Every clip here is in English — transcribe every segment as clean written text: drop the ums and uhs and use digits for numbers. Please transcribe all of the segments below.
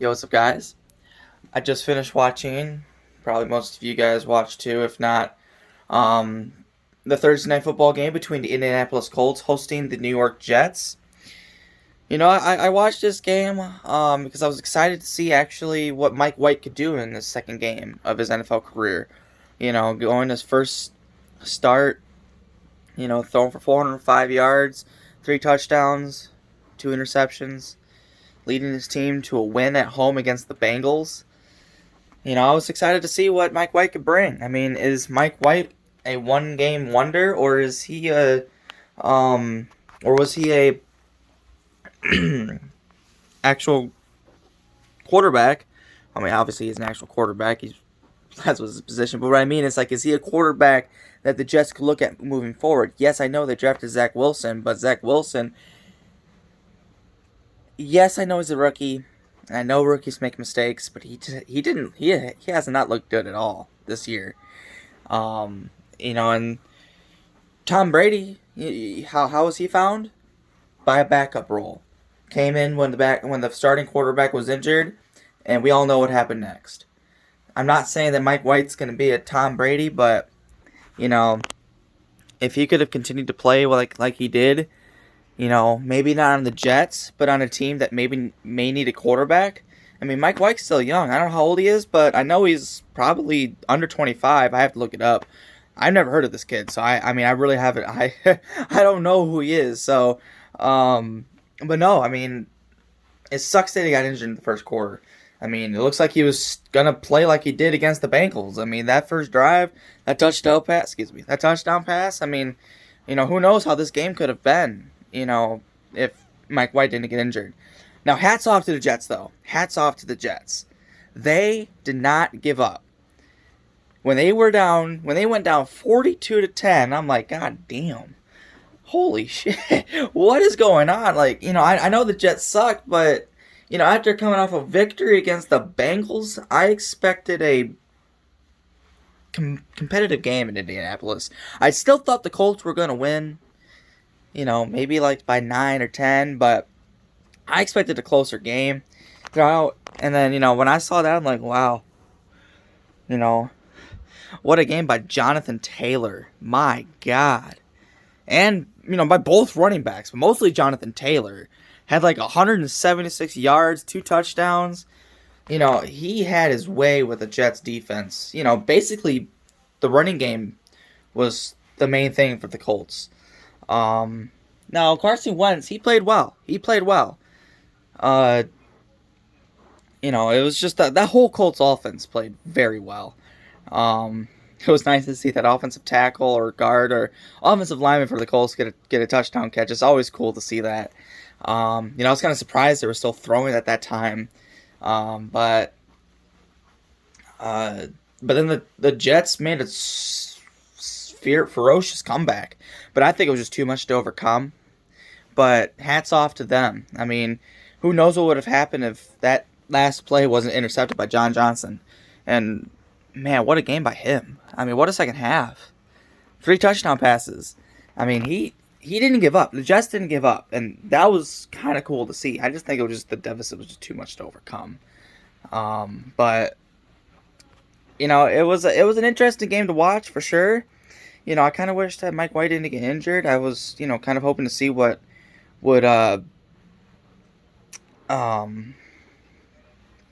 Yo, what's up, guys? I just finished watching. Probably most of you guys watched too, if not. Um, the Thursday night football game between the Indianapolis Colts hosting the New York Jets. I watched this game because I was excited to see actually what Mike White could do in the second game of his NFL career. Going his first start. Throwing for 405 yards, 3 touchdowns, 2 interceptions, leading his team to a win at home against the Bengals. I was excited to see what Mike White could bring. I mean, is Mike White a one game wonder, or is he a or was he a actual quarterback? I mean, obviously he's an actual quarterback. That's his position. But what I mean is, like, is he a quarterback that the Jets could look at moving forward? Yes, I know they drafted Zach Wilson, but Zach Wilson, yes, I know he's a rookie. I know rookies make mistakes, but he has not looked good at all this year. And Tom Brady, how was he found? By a backup role. Came in when the starting quarterback was injured, and we all know what happened next. I'm not saying that Mike White's going to be a Tom Brady, but you know, if he could have continued to play like he did, maybe not on the Jets, but on a team that maybe may need a quarterback. I mean, Mike White's still young. I don't know how old he is, but I know he's probably under 25. I have to look it up. I've never heard of this kid, so I mean, I really haven't. I don't know who he is. So, but no, I mean, it sucks that he got injured in the first quarter. I mean, it looks like he was gonna play like he did against the Bengals. I mean, that first drive, that touchdown pass. I mean, who knows how this game could have been. If Mike White didn't get injured. Now, hats off to the Jets, though. Hats off to the Jets. They did not give up. When they went down 42-10, I'm like, God damn. Holy shit. What is going on? Like, I know the Jets suck, but, after coming off a victory against the Bengals, I expected a competitive game in Indianapolis. I still thought the Colts were going to win, maybe like by 9 or 10, but I expected a closer game. And then, when I saw that, I'm like, wow, you know, what a game by Jonathan Taylor. My God. And, by both running backs, but mostly Jonathan Taylor. Had like 176 yards, 2 touchdowns. He had his way with the Jets defense. Basically, the running game was the main thing for the Colts. Now, Carson Wentz, he played well. Uh, it was just that whole Colts offense played very well. It was nice to see that offensive tackle or guard or offensive lineman for the Colts get a touchdown catch. It's always cool to see that. I was kind of surprised they were still throwing at that time. But then the Jets made a ferocious comeback. But I think it was just too much to overcome. But hats off to them. I mean, who knows what would have happened if that last play wasn't intercepted by John Johnson. And, man, what a game by him. I mean, what a second half. 3 touchdown passes. I mean, he didn't give up. The Jets didn't give up. And that was kind of cool to see. I just think it was just the deficit was just too much to overcome. But, it was an interesting game to watch for sure. I kind of wish that Mike White didn't get injured. I was, kind of hoping to see what would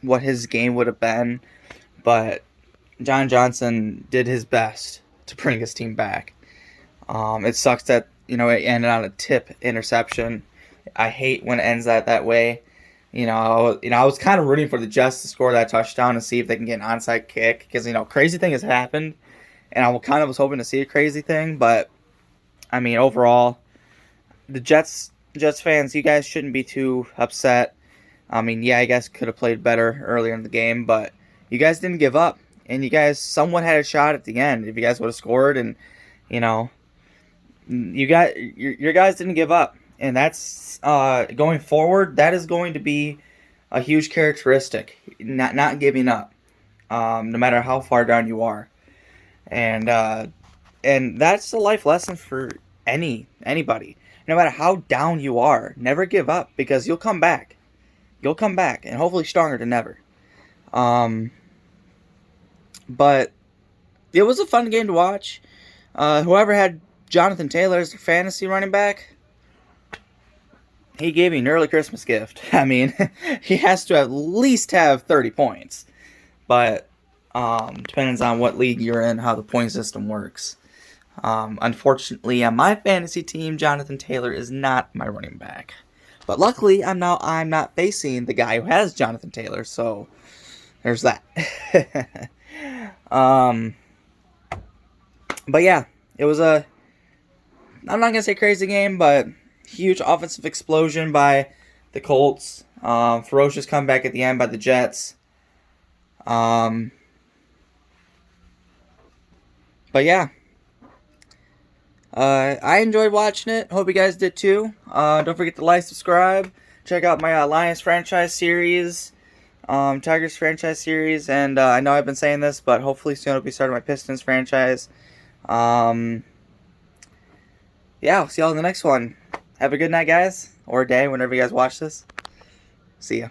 what his game would have been, but John Johnson did his best to bring his team back. It sucks that it ended on a tip interception. I hate when it ends that way. I was kind of rooting for the Jets to score that touchdown and see if they can get an onside kick because crazy thing has happened, and I kind of was hoping to see a crazy thing, but I mean overall, the Jets fans, you guys shouldn't be too upset. I mean, yeah, you guys could have played better earlier in the game, but you guys didn't give up, and you guys somewhat had a shot at the end if you guys would have scored, and your guys didn't give up, and that's going forward. That is going to be a huge characteristic, not giving up, no matter how far down you are, and that's a life lesson for anybody. No matter how down you are, never give up because you'll come back. you'll come back, and hopefully stronger than ever. But it was a fun game to watch. Whoever had Jonathan Taylor as their fantasy running back, he gave me an early Christmas gift. I mean, he has to at least have 30 points. But depends on what league you're in, how the point system works. Unfortunately, on my fantasy team, Jonathan Taylor is not my running back. But luckily, I'm not facing the guy who has Jonathan Taylor, so there's that. But yeah, it was I'm not gonna say crazy game, but huge offensive explosion by the Colts. Ferocious comeback at the end by the Jets. But yeah. I enjoyed watching it. Hope you guys did too. Don't forget to like, subscribe. Check out my Lions franchise series, Tigers franchise series, and I know I've been saying this, but hopefully soon I'll be starting my Pistons franchise. Yeah, I'll see y'all in the next one. Have a good night, guys, or day, whenever you guys watch this. See ya.